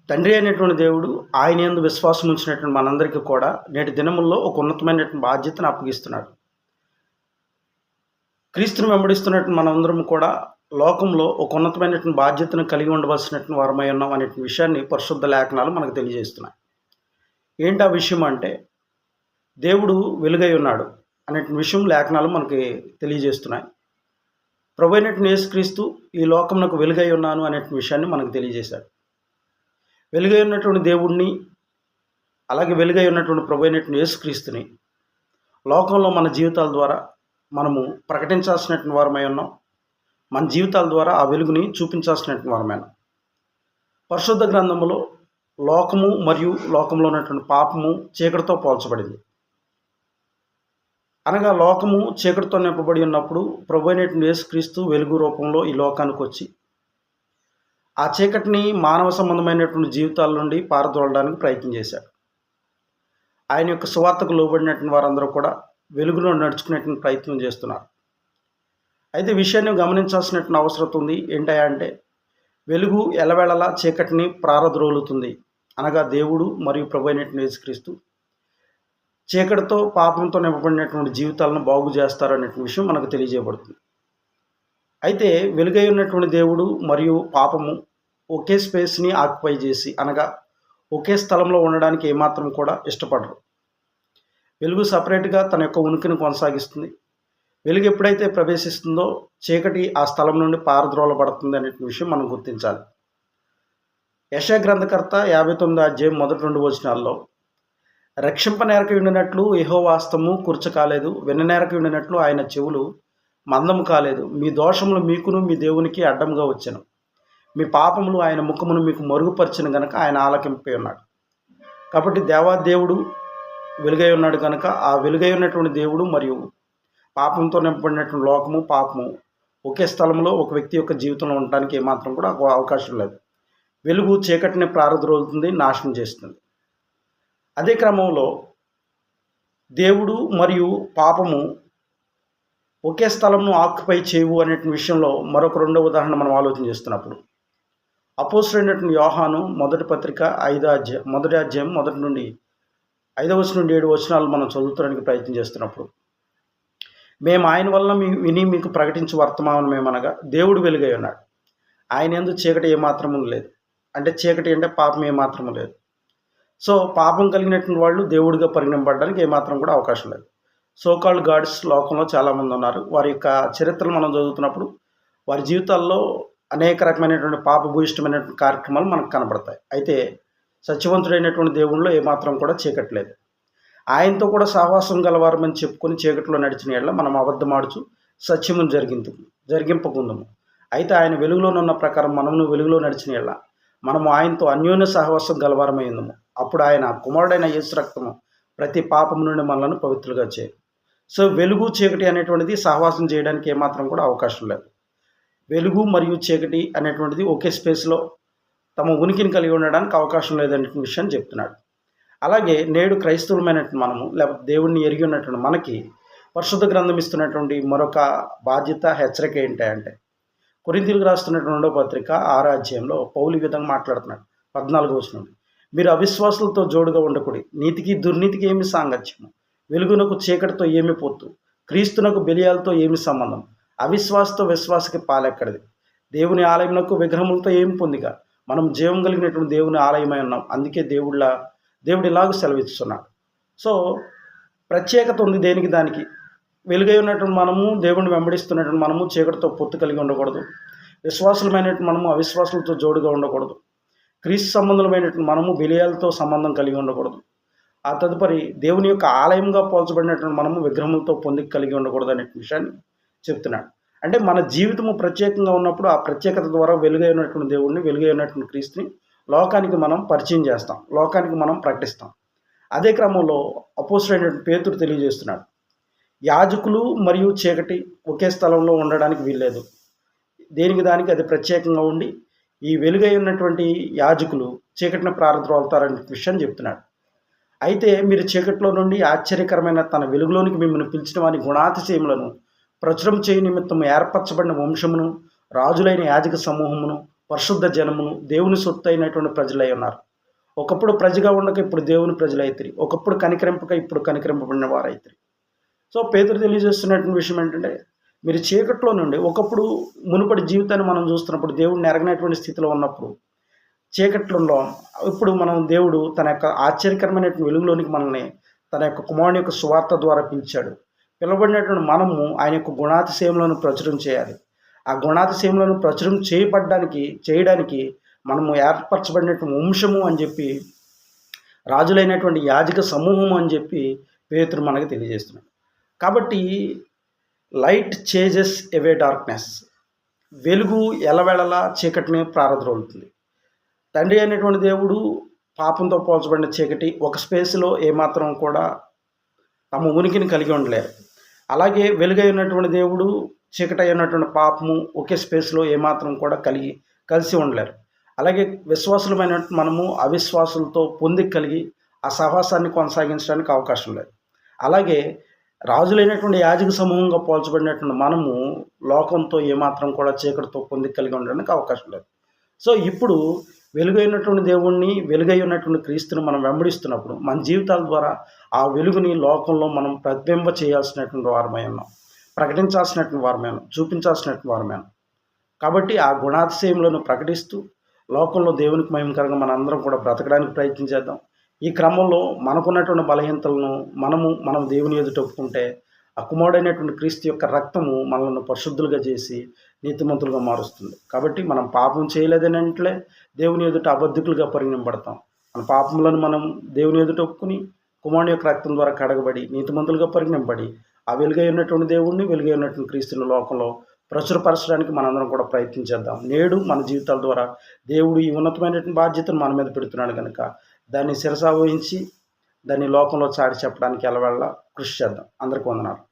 తండ్రి అయినటువంటి దేవుడు ఆయన యందు విశ్వాసం ఉంచినటువంటి మనందరికీ కూడా నేటి దినముల్లో ఒక ఉన్నతమైనటువంటి బాధ్యతను అప్పగిస్తున్నాడు. క్రీస్తును వెంబడిస్తున్నటువంటి మనందరం కూడా లోకంలో ఒక ఉన్నతమైనటువంటి బాధ్యతను కలిగి ఉండవలసినటువంటి వారమై ఉన్నాం అనే విషయాన్ని పరిశుద్ధ లేఖనాలు మనకు తెలియజేస్తున్నాయి. ఏంటి ఆ విషయం అంటే, దేవుడు వెలుగై ఉన్నాడు అనే విషయం లేఖనాలు మనకి తెలియజేస్తున్నాయి. ప్రభు అయినటువంటి యేసుక్రీస్తు ఈ లోకమునకు వెలుగై ఉన్నాను అనే విషయాన్ని మనకు తెలియజేశాడు. వెలుగై ఉన్నటువంటి దేవుడిని, అలాగే వెలుగై ఉన్నటువంటి ప్రభు అయినటువంటి యేసుక్రీస్తుని లోకంలో మన జీవితాల ద్వారా మనము ప్రకటించాల్సినటువంటి వారమై ఉన్నాం. మన జీవితాల ద్వారా ఆ వెలుగుని చూపించాల్సినటువంటి వారమైన పరిశుద్ధ గ్రంథములో లోకము మరియు లోకంలో ఉన్నటువంటి పాపము చీకటితో పోల్చబడింది. అనగా లోకము చీకటితో నింపబడి ఉన్నప్పుడు ప్రభు అయినటువంటి యేసుక్రీస్తు వెలుగు రూపంలో ఈ లోకానికి వచ్చి ఆ చీకటిని మానవ సంబంధమైనటువంటి జీవితాల నుండి పారదోలడానికి ప్రయత్నం చేశాడు. ఆయన యొక్క సువార్తకు లోబడినటువంటి వారందరూ కూడా వెలుగులో నడుచుకునేటువంటి ప్రయత్నం చేస్తున్నారు. అయితే విషయాన్ని గమనించాల్సినటువంటి అవసరం ఉంది. ఏంటంటే, వెలుగు ఎలవేళలా చీకటిని ప్రారద్రోలుతుంది. అనగా దేవుడు మరియు ప్రభు అయినటువంటి యేసుక్రీస్తు చీకటితో పాపంతో నింపబడినటువంటి జీవితాలను బాగు చేస్తారు అనే విషయం మనకు తెలియజేయబడుతుంది. అయితే వెలుగై ఉన్నటువంటి దేవుడు మరియు పాపము ఒకే స్పేస్ని ఆక్యుపై చేసి, అనగా ఒకే స్థలంలో ఉండడానికి ఏమాత్రం కూడా ఇష్టపడరు. వెలుగు సపరేట్గా తన యొక్క ఉనికిని కొనసాగిస్తుంది. వెలుగు ఎప్పుడైతే ప్రవేశిస్తుందో చీకటి ఆ స్థలం నుండి పారద్రోలబడుతుంది అనే విషయం మనం గుర్తించాలి. యెషయా గ్రంథకర్త 59వ అధ్యాయం మొదటి 2 వచనాల్లో, రక్షింపనేరక ఉండినట్లు యెహోవా హస్తము కూర్చకాలేదు, విననేరక ఉండినట్లు ఆయన చెవులు మందము కాలేదు. మీ దోషములు మీకును మీ దేవునికి అడ్డంగా వచ్చెను, మీ పాపములు ఆయన ముఖమును మీకు మరుగుపరిచిన గనక ఆయన ఆలకింపై ఉన్నాడు. కాబట్టి దేవాదేవుడు వెలుగై ఉన్నాడు కనుక ఆ వెలుగై ఉన్నటువంటి దేవుడు మరియు పాపంతో నింపబడినటువంటి లోకము, పాపము ఒకే స్థలంలో ఒక వ్యక్తి యొక్క జీవితంలో ఉండటానికి ఏమాత్రం కూడా అవకాశం లేదు. వెలుగు చీకటిని ప్రారద్రోలుతుంది, నాశనం చేస్తుంది. అదే క్రమంలో దేవుడు మరియు పాపము ఒకే స్థలంను ఆక్యుపై చేయవు అనే విషయంలో మరొక రెండవ ఉదాహరణ మనం ఆలోచన చేస్తున్నప్పుడు, అపోస్తలుడైనటువంటి యోహాను మొదటి పత్రిక 5వ అధ్యాయం మొదటి నుండి 5వ వచనం నుండి 7 వచనాలు మనం చదువుతానికి ప్రయత్నం చేస్తున్నప్పుడు, మేము ఆయన వలన విని మీకు ప్రకటించు వర్తమానమేమనగా దేవుడు వెలుగై ఉన్నాడు, ఆయన యందు చీకటి ఏమాత్రము లేదు. అంటే చీకటి అంటే పాపం ఏమాత్రము లేదు. సో పాపం కలిగినటువంటి వాళ్ళు దేవుడిగా పరిగణింపబడడానికి ఏమాత్రం కూడా అవకాశం లేదు. సోకాల్డ్ గాడ్స్ లోకంలో చాలామంది ఉన్నారు. వారి యొక్క చరిత్రలు మనం చదువుతున్నప్పుడు వారి జీవితాల్లో అనేక రకమైనటువంటి పాపభూయిష్టమైనటువంటి కార్యక్రమాలు మనకు కనబడతాయి. అయితే సత్యవంతుడైనటువంటి దేవుళ్ళలో ఏమాత్రం కూడా చీకటి లేదు. ఆయనతో కూడా సహవాసం గలవారమని చెప్పుకొని చీకటిలో నడిచిన ఏళ్ళ మనం అబద్ధమాడుచు సత్యమును జరిగింపకుందము. అయితే ఆయన వెలుగులోనున్న ప్రకారం మనము వెలుగులో నడిచిన ఏళ్ళ మనము ఆయనతో అన్యోన్య సహవాసం గలవారమై ఉందము. అప్పుడు ఆయన కుమారుడైన యేసు రక్తము ప్రతి పాపము నుండి మనలను పవిత్రులుగా చేయరు. సో వెలుగు చీకటి అనేటువంటిది సహవాసం చేయడానికి ఏమాత్రం కూడా అవకాశం లేదు. వెలుగు మరియు చీకటి అనేటువంటిది ఒకే స్పేస్లో తమ ఉనికిని కలిగి ఉండడానికి అవకాశం లేదనే విషయాన్ని చెప్తున్నాడు. అలాగే నేడు క్రైస్తవులమైనటువంటి మనము, లేకపోతే దేవుడిని ఎరిగి ఉన్నటువంటి మనకి పరిశుద్ధ గ్రంథం ఇస్తున్నటువంటి మరొక బాధ్యత, హెచ్చరిక ఏంటంటే, కొరింథీయులకు రాస్తున్నటువంటి 2వ పత్రిక 6వ అధ్యాయంలో పౌలు ఈ విధంగా మాట్లాడుతున్నాడు. 14వ వచనం, మీరు అవిశ్వాసులతో జోడుగా ఉండకూడదు, నీతికి దుర్నీతికి ఏమి సాంగత్యము, వెలుగునకు చీకటితో ఏమి పొత్తు, క్రీస్తునకు బెలియాలతో ఏమి సంబంధం, అవిశ్వాసతో విశ్వాసకి పాలెక్కడిది, దేవుని ఆలయమునకు విగ్రహములతో ఏమి పొందిగా, మనం జీవం కలిగినటువంటి దేవుని ఆలయమై ఉన్నాం. అందుకే దేవుడు ఇలాగ సెలవిస్తున్నాడు. సో ప్రత్యేకత ఉంది దేనికి దానికి. వెలుగై ఉన్నటువంటి మనము, దేవుడిని వెంబడిస్తున్నటువంటి మనము చీకటితో పొత్తు కలిగి ఉండకూడదు. విశ్వాసులమైనటువంటి మనము అవిశ్వాసులతో జోడుగా ఉండకూడదు. క్రీస్తు సంబంధులమైనటువంటి మనము బెలియాలతో సంబంధం కలిగి ఉండకూడదు. ఆ తదుపరి దేవుని యొక్క ఆలయంగా పోల్చబడినటువంటి మనము విగ్రహములతో పొందిక కలిగి ఉండకూడదు అనే విషయాన్ని చెప్తున్నాడు. అంటే మన జీవితము ప్రత్యేకంగా ఉన్నప్పుడు ఆ ప్రత్యేకత ద్వారా వెలుగై ఉన్నటువంటి దేవుడిని, వెలుగై ఉన్నటువంటి క్రీస్తుని లోకానికి మనం పరిచయం చేస్తాం, లోకానికి మనం ప్రకటిస్తాం. అదే క్రమంలో అపోస్తలుడైనటువంటి పేతురు తెలియజేస్తున్నాడు, యాజకులు మరియు చీకటి ఒకే స్థలంలో ఉండడానికి వీల్లేదు. దేనికి దానికి అది ప్రత్యేకంగా ఉండి ఈ వెలుగై ఉన్నటువంటి యాజకులు చీకటిని ప్రారద్రోలుతారనే విషయాన్ని చెప్తున్నాడు. అయితే మీరు చీకటిలో నుండి ఆశ్చర్యకరమైన తన వెలుగులోనికి మిమ్మల్ని పిలిచిన వారి గుణాతిశయములను ప్రచురం చేయ నిమిత్తం ఏర్పరచబడిన వంశమును, రాజులైన యాజక సమూహమును, పరిశుద్ధ జనమును, దేవుని సొత్తు అయినటువంటి ప్రజలై ఉన్నారు. ఒకప్పుడు ప్రజగా ఉండక ఇప్పుడు దేవుని ప్రజలైతిరి. ఒకప్పుడు కనికరింపక ఇప్పుడు కనికరింపబడిన వారైతిరి. సో పేతురు తెలియజేస్తున్నటువంటి విషయం ఏంటంటే, మీరు చీకట్లో నుండి ఒకప్పుడు మునుపటి జీవితాన్ని మనం చూస్తున్నప్పుడు దేవుడిని ఎరగనటువంటి స్థితిలో ఉన్నప్పుడు చీకట్లలో ఇప్పుడు మనం దేవుడు తన యొక్క ఆశ్చర్యకరమైనటువంటి వెలుగులోనికి మనల్ని తన యొక్క కుమారుని యొక్క సువార్త ద్వారా పిలిచాడు. పిలువబడినటువంటి మనము ఆయన యొక్క గుణాతిశయములను ప్రచురం చేయాలి. ఆ గుణాతిశయములను ప్రచురం చేయడానికి మనము ఏర్పరచబడినటువంటి వంశము అని చెప్పి, రాజులైనటువంటి యాజక సమూహము అని చెప్పి పేతురు మనకు తెలియజేస్తున్నాడు. కాబట్టి లైట్ చేంజెస్ అవే డార్క్నెస్. వెలుగు ఎలవెళలా చీకటిని ప్రారద్రోలుతుంది. తండ్రి అయినటువంటి దేవుడు పాపంతో పోల్చబడిన చీకటి ఒక స్పేస్లో ఏమాత్రం కూడా తమ ఉనికిని కలిగి ఉండలేరు. అలాగే వెలుగై ఉన్నటువంటి దేవుడు చీకటి అయినటువంటి పాపము ఒకే స్పేస్లో ఏమాత్రం కూడా కలిసి ఉండలేరు. అలాగే విశ్వాసులమైన మనము అవిశ్వాసులతో కలిగి ఆ సహవాసాన్ని కొనసాగించడానికి అవకాశం లేదు. అలాగే రాజులైనటువంటి యాజక సమూహంగా పోల్చబడినటువంటి మనము లోకంతో ఏమాత్రం కూడా చీకటితో కలిగి ఉండడానికి అవకాశం లేదు. సో ఇప్పుడు వెలుగైనటువంటి దేవుణ్ణి, వెలుగై ఉన్నటువంటి క్రీస్తుని మనం వెంబడిస్తున్నప్పుడు మన జీవితాల ద్వారా ఆ వెలుగుని లోకంలో మనం ప్రతిబింబ చేయాల్సినటువంటి వారమై ఉన్నాం, ప్రకటించాల్సినటువంటి వారమే ఉన్నాం, చూపించాల్సినటువంటి వారమే ఉన్నాం. కాబట్టి ఆ గుణాతిశయములను ప్రకటిస్తూ లోకంలో దేవునికి మహిమకరంగా మన అందరం కూడా బ్రతకడానికి ప్రయత్నం చేద్దాం. ఈ క్రమంలో మనకున్నటువంటి బలహీనతలను మనం దేవుని ఎదుట ఒప్పుకుంటే ఆ కుమారుడైనటువంటి క్రీస్తు యొక్క రక్తము మనల్ని పరిశుద్ధులుగా చేసి నీతిమంతులుగా మారుస్తుంది. కాబట్టి మనం పాపం చేయలేదనంటే దేవుని ఎదుట అబద్ధికులుగా పరిగణింపబడతాం. మన పాపములను మనం దేవుని ఎదుట ఒప్పుకుని కుమారుని యొక్క రక్తం ద్వారా కడగబడి నీతిమంతులుగా పరిగణింపబడి ఆ వెలుగై ఉన్నటువంటి దేవుణ్ణి, వెలుగై ఉన్నటువంటి క్రీస్తుని లోకంలో ప్రచురపరచడానికి మనందరం కూడా ప్రయత్నించేద్దాం. నేడు మన జీవితాల ద్వారా దేవుడు ఈ ఉన్నతమైనటువంటి బాధ్యతను మన మీద పెడుతున్నాడు కనుక దాన్ని శిరసావహించి దాన్ని లోకంలో చాటి చెప్పడానికి ఎలవెళ్ళ కృషి చేద్దాం. అందరికీ వందనాలు.